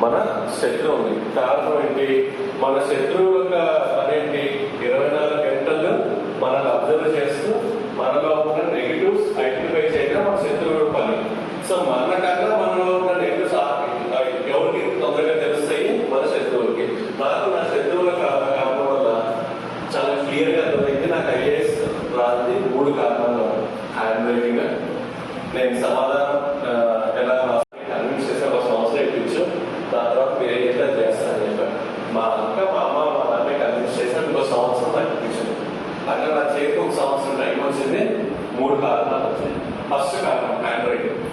మన శత్రువు ఉంది. కారణం ఏంటి? మన శత్రువు యొక్క పనేంటి? 24 గంటలు మనల్ని అబ్జర్వ్ చేస్తూ మనలో ఉన్న నెగిటివ్స్ ఐడెంటిఫై చేయడం మన శత్రువు పని. సో మనకన్నా మనలో ఉన్న నెగిటివ్స్ ఎవరికి తొందరగా తెలుస్తాయి? మన శత్రువులకి. నాకు నా శత్రువుల కారణం వల్ల చాలా క్లియర్ గా అర్థమైంది. నాకు ఐఏఎస్ రాంది 3 కారణాలు. హ్యాండ్ రైటింగ్, నేను సమాధానం ఎలా కన్విన్స్ చేసిన ఒక సంవత్సరం ఇప్పించు, దాని తర్వాత మీరు ఏం చేస్తే చేస్తానని చెప్పాను. మా అక్క, మా అమ్మ, మా నాన్న కన్విన్స్ చేసిన ఇంకో సంవత్సరం నాకు ఇప్పించింది. అట్లా నా చేతికి ఒక సంవత్సరం టైం వచ్చింది. 3 కారణాలు వచ్చాయి. ఫస్ట్ కారణం హ్యాండ్ రైటింగ్.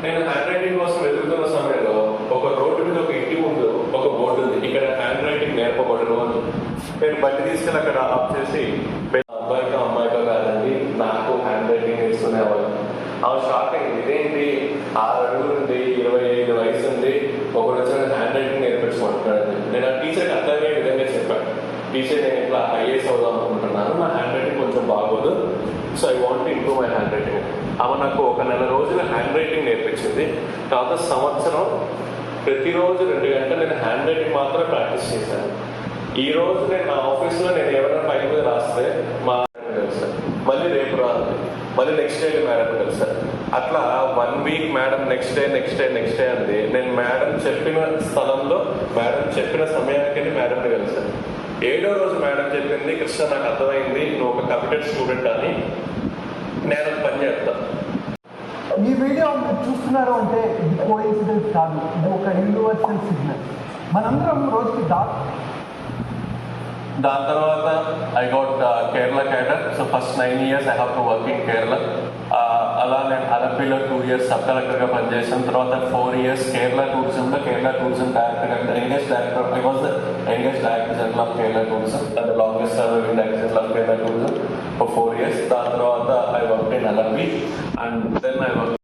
నేను హ్యాండ్ రైటింగ్ కోసం వెతుకుతున్న సమయంలో ఒక రోడ్డు మీద ఒక ఇంటి ముందు ఒక బోర్డు ఉంది, ఇక్కడ హ్యాండ్ రైటింగ్ నేర్పబడరు అని. నేను బండి తీసుకెళ్ళి అక్కడ ఆఫ్ చేసి, అబ్బాయితో అమ్మాయితో కాదండి, నాకు హ్యాండ్ రైటింగ్ నేర్చుకునేవాళ్ళు. ఆమె షాక్ అయింది. ఇదేంటి 6 అడుగులు ఉంది, 25 వయసు ఉంది, ఒకరు వచ్చి హ్యాండ్ రైటింగ్ నేర్పించుకుంటున్నాడు. నేను ఆ టీచర్కి అర్థమయ్యే విధంగా చెప్పాను, టీచర్ నేను ఇట్లా ఐఏఎస్ అవుదాం అనుకుంటున్నాను, నా హ్యాండ్ రైటింగ్ కొంచెం బాగోదు, so I want to improve my hand writing. ఆమె నాకు ఒక నెల రోజులు హ్యాండ్ రైటింగ్ నేర్పించింది. తర్వాత సంవత్సరం ప్రతిరోజు 2 గంటలు నేను హ్యాండ్ రైటింగ్ మాత్రం ప్రాక్టీస్ చేశాను. ఈ రోజు నేను నా ఆఫీస్లో నేను ఎవరైనా పైన మీద రాస్తే మా తెలుసు, మళ్ళీ రేపు రాదు, మళ్ళీ నెక్స్ట్ డే మేడం తెలుసు. అట్లా 1 వీక్ మేడం నెక్స్ట్ డే అంది. నేను మేడం చెప్పిన స్థలంలో మేడం చెప్పిన సమయానికి మేడంని కలిసాను. 7వ రోజు మేడం చెప్పింది, కృష్ణ నాకు అర్థమైంది, నువ్వు ఒక కమిటెడ్ స్టూడెంట్ అని, నేను పని చేస్తాను. ఈ వీడియో మీరు చూస్తున్నారు అంటే ఇది కోఇన్సిడెన్స్ కాదు, ఇది ఒక యూనివర్సల్ సిగ్నల్. మనందరం రోజుకి దాని తర్వాత I got Kerala cadre. So first 9 years I have to work in Kerala. అలా నేను అలపిలో 2 years సబ్ కలెక్టర్గా పనిచేసాను. తర్వాత 4 years కేరళ టూరిజంలో tourism director, youngest director. I was the youngest director general of Kerala tourism and the longest serving director general of Kerala tourism for 4 years. దాని తర్వాత I work in Alleppey and then I work